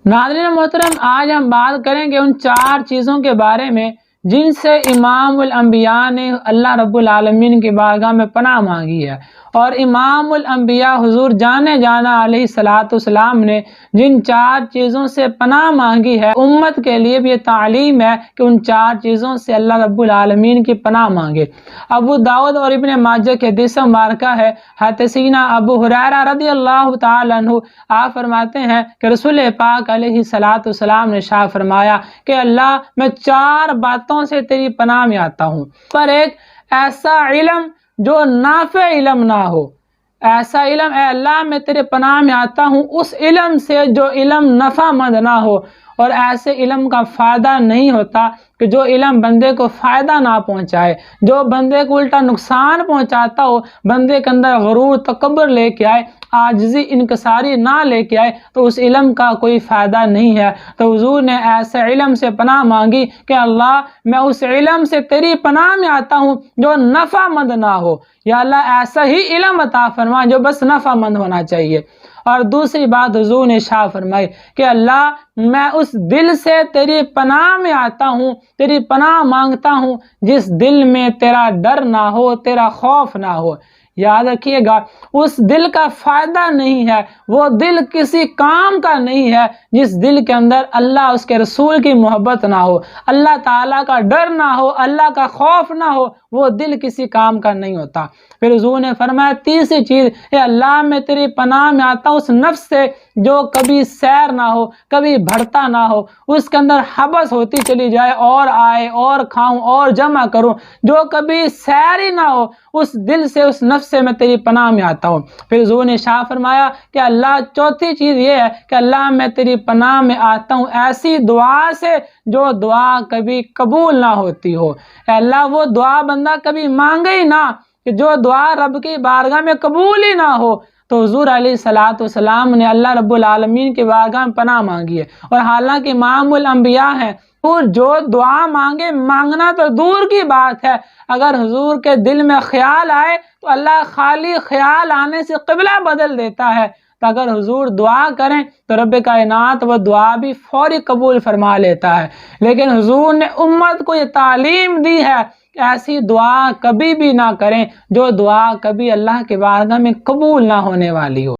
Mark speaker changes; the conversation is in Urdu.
Speaker 1: ناظرین محترم، آج ہم بات کریں گے ان 4 چیزوں کے بارے میں جن سے امام الانبیاء نے اللہ رب العالمین کی بارگاہ میں پناہ مانگی ہے، اور امام الانبیاء حضور جانے جانا علیہ الصلوۃ والسلام نے جن 4 چیزوں سے پناہ مانگی ہے، امت کے لیے بھی یہ تعلیم ہے کہ ان 4 چیزوں سے اللہ رب العالمین کی پناہ مانگے۔ ابو داؤد اور ابن ماجہ کے حدیث مبارکہ ہے، حضرت سیدنا ابو ہریرہ رضی اللہ تعالی عنہ آپ فرماتے ہیں کہ رسول پاک علیہ الصلوۃ والسلام نے ارشاد فرمایا کہ اللہ، میں 4 باتوں سے تیری پناہ میں آتا ہوں، پر ایک ایسا علم جو نافع علم نہ ہو، ایسا علم اے اللہ میں تیرے پناہ میں آتا ہوں اس علم سے جو علم نفع مند نہ ہو، اور ایسے علم کا فائدہ نہیں ہوتا کہ جو علم بندے کو فائدہ نہ پہنچائے، جو بندے کو الٹا نقصان پہنچاتا ہو، بندے کے اندر غرور تکبر لے کے آئے، عاجزی انکساری نہ لے کے آئے، تو اس علم کا کوئی فائدہ نہیں ہے۔ تو حضور نے ایسے علم سے پناہ مانگی کہ اللہ، میں اس علم سے تیری پناہ میں آتا ہوں جو نفع مند نہ ہو، یا اللہ ایسا ہی علم عطا فرما جو بس نفع مند ہونا چاہیے۔ اور دوسری بات حضور نے ارشاد فرمائی کہ اللہ، میں اس دل سے تیری پناہ میں آتا ہوں، تیری پناہ مانگتا ہوں جس دل میں تیرا ڈر نہ ہو، تیرا خوف نہ ہو۔ یاد رکھیے گا، اس دل کا فائدہ نہیں ہے، وہ دل کسی کام کا نہیں ہے جس دل کے اندر اللہ اس کے رسول کی محبت نہ ہو، اللہ تعالیٰ کا ڈر نہ ہو، اللہ کا خوف نہ ہو، وہ دل کسی کام کا نہیں ہوتا۔ پھر حضور نے فرمایا تیسری چیز، اے اللہ میں تیری پناہ میں آتا ہوں اس نفس سے جو کبھی سیر نہ ہو، کبھی بڑھتا نہ ہو، اس کے اندر حبس ہوتی چلی جائے، اور آئے اور کھاؤں اور جمع کروں، جو کبھی سیر ہی نہ ہو، اس دل سے، اس نفس سے میں تیری پناہ میں آتا ہوں۔ پھر حضور نے ارشاد فرمایا کہ اللہ، چوتھی چیز یہ ہے کہ اللہ میں تیری پناہ میں آتا ہوں ایسی دعا سے جو دعا کبھی قبول نہ ہوتی ہو۔ اے اللہ، وہ دعا بندہ کبھی مانگے ہی نہ، کہ جو دعا رب کی بارگاہ میں قبول ہی نہ ہو۔ تو حضور علیہ الصلوۃ والسلام نے اللہ رب العالمین کی بارگاہ میں پناہ مانگی ہے، اور حالانکہ امام الانبیاء ہیں، اور جو دعا مانگے، مانگنا تو دور کی بات ہے، اگر حضور کے دل میں خیال آئے تو اللہ خالی خیال آنے سے قبلہ بدل دیتا ہے۔ تو اگر حضور دعا کریں تو رب کائنات وہ دعا بھی فوری قبول فرما لیتا ہے۔ لیکن حضور نے امت کو یہ تعلیم دی ہے کہ ایسی دعا کبھی بھی نہ کریں جو دعا کبھی اللہ کے بارگاہ میں قبول نہ ہونے والی ہو۔